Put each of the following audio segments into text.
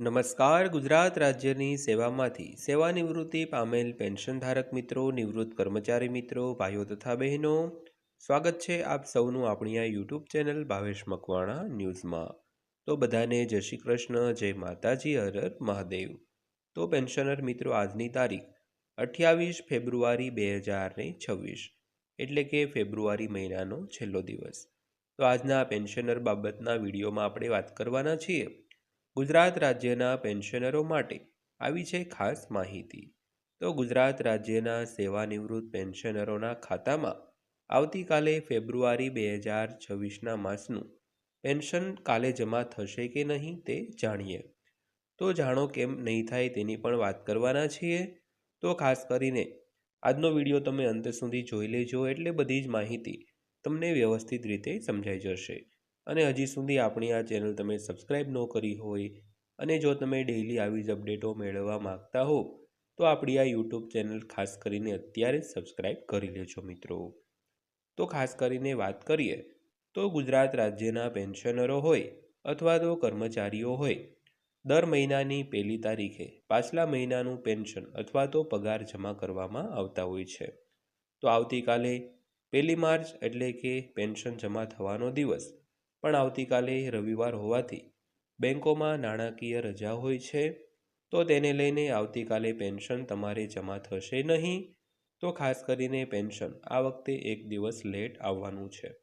નમસ્કાર. ગુજરાત રાજ્યની સેવામાંથી સેવાનિવૃત્તિ પામેલ પેન્શનધારક મિત્રો, નિવૃત્ત કર્મચારી મિત્રો, ભાઈઓ તથા બહેનો, સ્વાગત છે આપ સૌનું આપણી આ યુટ્યુબ ચેનલ ભાવેશ મકવાણા ન્યૂઝમાં. તો બધાને જય શ્રી કૃષ્ણ, જય માતાજી, હર હર મહાદેવ. તો પેન્શનર મિત્રો, આજની તારીખ 28 ફેબ્રુઆરી 2026 એટલે કે ફેબ્રુઆરી મહિનાનો છેલ્લો દિવસ. તો આજના પેન્શનર બાબતના વિડીયોમાં આપણે વાત કરવાના છીએ. ગુજરાત રાજ્યના પેન્શનરો માટે આવી છે ખાસ માહિતી. તો ગુજરાત રાજ્યના સેવાનિવૃત્ત પેન્શનરોના ખાતામાં આવતીકાલે ફેબ્રુઆરી 2026ના માસનું પેન્શન કાલે જમા થશે કે નહીં તે જાણીએ. તો જાણો કેમ નહીં થાય તેની પણ વાત કરવાના છીએ. તો ખાસ કરીને આજનો વિડીયો તમે અંત સુધી જોઈ લેજો, એટલે બધી જ માહિતી તમને વ્યવસ્થિત રીતે સમજાઈ જશે. અને હજી સુધી આપણી આ ચેનલ તમે સબસ્ક્રાઈબ ન કરી હોય અને જો તમે ડેઈલી આવી જ અપડેટો મેળવવા માંગતા હો તો આપણી આ યુટ્યુબ ચેનલ ખાસ કરીને અત્યારે જ સબસ્ક્રાઈબ કરી લેજો મિત્રો. તો ખાસ કરીને વાત કરીએ તો ગુજરાત રાજ્યના પેન્શનરો હોય અથવા તો કર્મચારીઓ હોય, દર મહિનાની પહેલી તારીખે પાછલા મહિનાનું પેન્શન અથવા તો પગાર જમા કરવામાં આવતા હોય છે. તો આવતીકાલે 1 માર્ચ એટલે કે પેન્શન જમા થવાનો દિવસ પણ આવતીકાલે રવિવાર હોવાથી બેંકોમાં નાણાકીય રજા હોય છે. તો તેને લઈને આવતીકાલે પેન્શન તમારે જમા થશે નહીં. તો ખાસ કરીને પેન્શન આ વખતે એક દિવસ લેટ આવવાનું છે.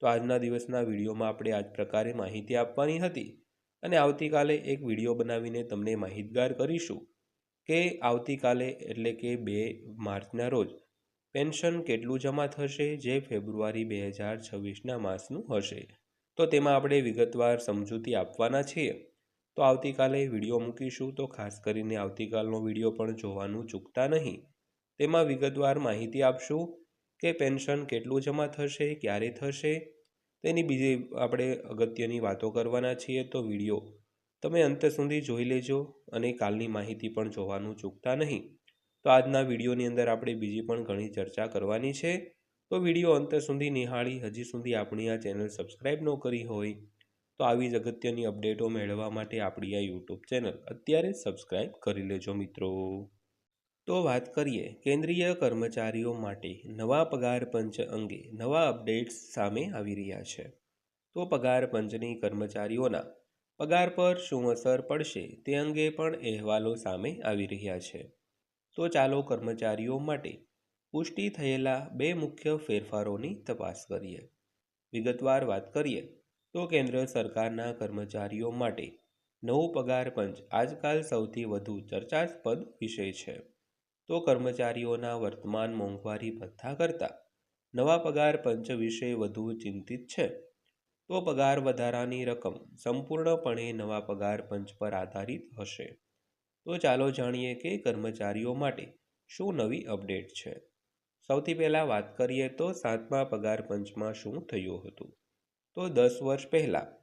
તો આજના દિવસના વિડીયોમાં આપણે આ જ પ્રકારે માહિતી આપવાની હતી અને આવતીકાલે એક વિડીયો બનાવીને તમને માહિતગાર કરીશું કે આવતીકાલે એટલે કે 2 માર્ચના રોજ પેન્શન કેટલું જમા થશે જે ફેબ્રુઆરી 2026ના માસનું હશે. તો તેમાં આપણે વિગતવાર સમજૂતી આપવાના છીએ. તો આવતીકાલે વિડીયો મૂકીશું, તો ખાસ કરીને આવતીકાલનો વિડીયો પણ જોવાનું ચૂકતા નહીં. તેમાં વિગતવાર માહિતી આપશું કે પેન્શન કેટલું જમા થશે, ક્યારે થશે, તેની બીજી આપણે અગત્યની વાતો કરવાના છીએ. તો વિડીયો તમે અંત સુધી જોઈ લેજો અને કાલની માહિતી પણ જોવાનું ચૂકતા નહીં. તો આજના વિડીયોની અંદર આપણે બીજી પણ ઘણી ચર્ચા કરવાની છે. તો વિડીયો અંત સુધી નિહાળી હજી સુધી આપણી આ ચેનલ સબસ્ક્રાઈબ ન કરી હોય તો આવી જ અગત્યની અપડેટો મેળવવા માટે આપણી આ યુટ્યુબ ચેનલ અત્યારે સબસ્ક્રાઈબ કરી લેજો મિત્રો. તો વાત કરીએ કેન્દ્રીય કર્મચારીઓ માટે નવા પગાર પંચ અંગે નવા અપડેટ્સ સામે આવી રહ્યા છે. તો પગાર પંચની કર્મચારીઓના પગાર પર શું અસર પડશે તે અંગે પણ અહેવાલો સામે આવી રહ્યા છે. તો ચાલો કર્મચારીઓ માટે પુષ્ટિ થયેલા 2 મુખ્ય ફેરફારોની તપાસ કરીએ. વિગતવાર વાત કરીએ તો કેન્દ્ર સરકારના કર્મચારીઓ માટે નવું પગાર પંચ આજકાલ સૌથી વધુ ચર્ચાસ્પદ વિષય છે. તો કર્મચારીઓના વર્તમાન મોંઘવારી ભથ્થા કરતાં નવા પગાર પંચ વિશે વધુ ચિંતિત છે. તો પગાર વધારાની રકમ સંપૂર્ણપણે નવા પગાર પંચ પર આધારિત હશે. તો ચાલો જાણીએ કે કર્મચારીઓ માટે શું નવી અપડેટ છે. સૌથી પહેલાં વાત કરીએ તો 7મા પગાર પંચમાં શું થયું હતું. તો 10 વર્ષ પહેલાં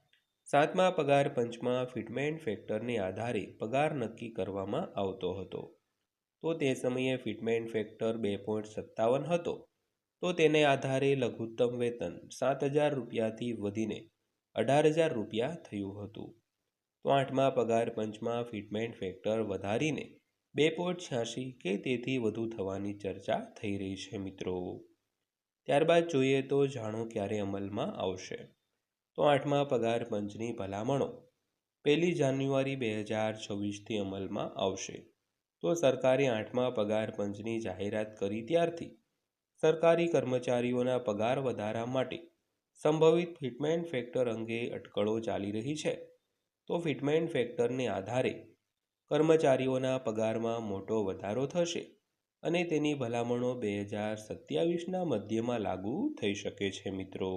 7મા પગાર પંચમાં ફિટમેન્ટ ફેક્ટરને આધારે પગાર નક્કી કરવામાં આવતો હતો. તો તે સમયે ફિટમેન્ટ ફેક્ટર 2.57 હતો. તો તેને આધારે લઘુત્તમ વેતન 7,000 રૂપિયાથી વધીને 18,000 રૂપિયા થયું હતું. તો 8મા પગાર પંચમાં ફિટમેન્ટ ફેક્ટર વધારીને 2.86 કે તેથી વધુ થવાની ચર્ચા થઈ રહી છે મિત્રો. ત્યારબાદ જોઈએ તો જાણો ક્યારે અમલમાં આવશે. તો 8મા પગાર પંચની ભલામણો 1 જાન્યુઆરી 2026થી અમલમાં આવશે. તો સરકારે 8મા પગાર પંચની જાહેરાત કરી ત્યારથી સરકારી કર્મચારીઓના પગાર વધારા માટે સંભવિત ફિટમેન્ટ ફેક્ટર અંગે અટકળો ચાલી રહી છે. તો ફિટમેન્ટ ફેક્ટરને આધારે કર્મચારીઓના પગારમાં મોટો વધારો થશે અને તેની ભલામણો 2027ના મધ્યમાં લાગુ થઈ શકે છે મિત્રો.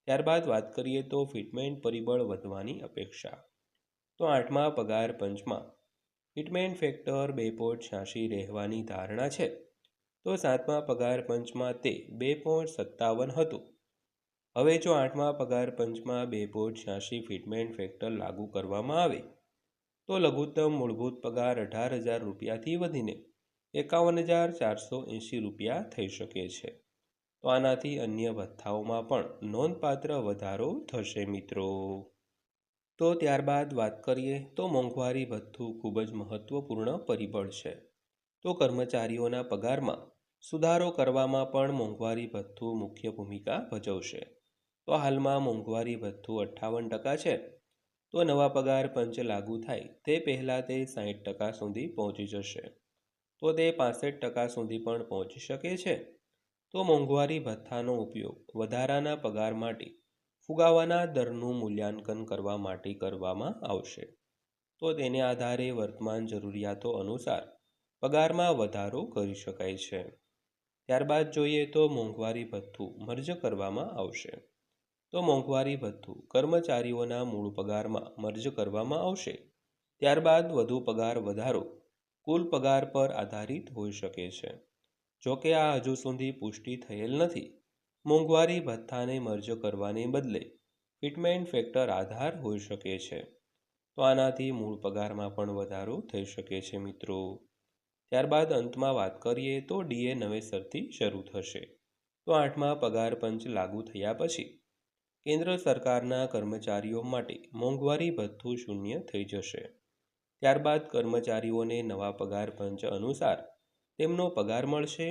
ત્યારબાદ વાત કરીએ તો ફિટમેન્ટ પરિબળ વધવાની અપેક્ષા. તો 8મા પગાર પંચમાં ફિટમેન્ટ ફેક્ટર 2.86 રહેવાની ધારણા છે. તો 7મા પગાર પંચમાં તે 2.57 હતું. હવે જો 8મા પગાર પંચમાં 2.86 ફિટમેન્ટ ફેક્ટર લાગુ કરવામાં આવે તો લઘુત્તમ મૂળભૂત પગાર 18,000 રૂપિયાથી વધીને 51,480 રૂપિયા થઈ શકે છે. તો આનાથી અન્ય ભથ્થાઓમાં પણ નોંધપાત્ર વધારો થશે મિત્રો. તો ત્યારબાદ વાત કરીએ તો મોંઘવારી ભથ્થું ખૂબ જ મહત્વપૂર્ણ પરિબળ છે. તો કર્મચારીઓના પગારમાં સુધારો કરવામાં પણ મોંઘવારી ભથ્થું મુખ્ય ભૂમિકા ભજવશે. તો હાલમાં મોંઘવારી ભથ્થું 58% છે. તો નવા પગાર પંચ લાગુ થાય તે પહેલાં તે 60% સુધી પહોંચી જશે. તો તે 65% સુધી પણ પહોંચી શકે છે. તો મોંઘવારી ભથ્થાનો ઉપયોગ વધારાના પગાર માટે ફુગાવાના દરનું મૂલ્યાંકન કરવા માટે કરવામાં આવશે. તો તેને આધારે વર્તમાન જરૂરિયાતો અનુસાર પગારમાં વધારો કરી શકાય છે. ત્યારબાદ જોઈએ તો મોંઘવારી ભથ્થું મર્જ કરવામાં આવશે. તો મોંઘવારી ભથ્થું કર્મચારીઓના મૂળ પગારમાં મર્જ કરવામાં આવશે. ત્યારબાદ વધુ પગાર વધારો કુલ પગાર પર આધારિત હોઈ શકે છે. જોકે આ હજુ સુધી પુષ્ટિ થયેલ નથી. મોંઘવારી ભથ્થાને મર્જ કરવાને બદલે ફિટમેન્ટ ફેક્ટર આધાર હોઈ શકે છે. તો આનાથી મૂળ પગારમાં પણ વધારો થઈ શકે છે મિત્રો. ત્યારબાદ અંતમાં વાત કરીએ તો ડીએ નવેસરથી શરૂ થશે. તો 8મા પગાર પંચ લાગુ થયા પછી કેન્દ્ર સરકારના કર્મચારીઓ માટે મોંઘવારી ભથ્થું શૂન્ય થઈ જશે. ત્યારબાદ કર્મચારીઓને નવા પગાર પંચ અનુસાર તેમનો પગાર મળશે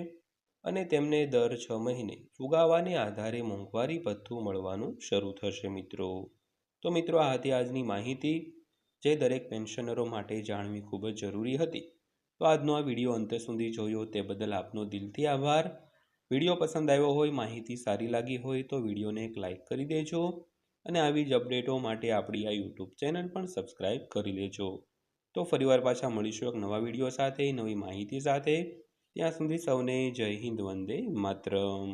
અને તેમને દર 6 મહિને ફુગાવાને આધારે મોંઘવારી ભથ્થું મળવાનું શરૂ થશે મિત્રો. તો મિત્રો આ હતી આજની માહિતી જે દરેક પેન્શનરો માટે જાણવી ખૂબ જ જરૂરી હતી. તો આજનો આ વિડીયો અંત સુધી જોયો તે બદલ આપનો દિલથી આભાર. વિડીયો પસંદ આવ્યો હોય, માહિતી સારી લાગી હોય તો વિડીયોને એક લાઇક કરી દેજો અને આવી જ અપડેટો માટે આપણી આ યુટ્યુબ ચેનલ પણ સબસ્ક્રાઈબ કરી લેજો. તો ફરીવાર પાછા મળીશું એક નવા વિડીયો સાથે, નવી માહિતી સાથે. ત્યાં સુધી સૌને જય હિન્દ, વંદે માતરમ.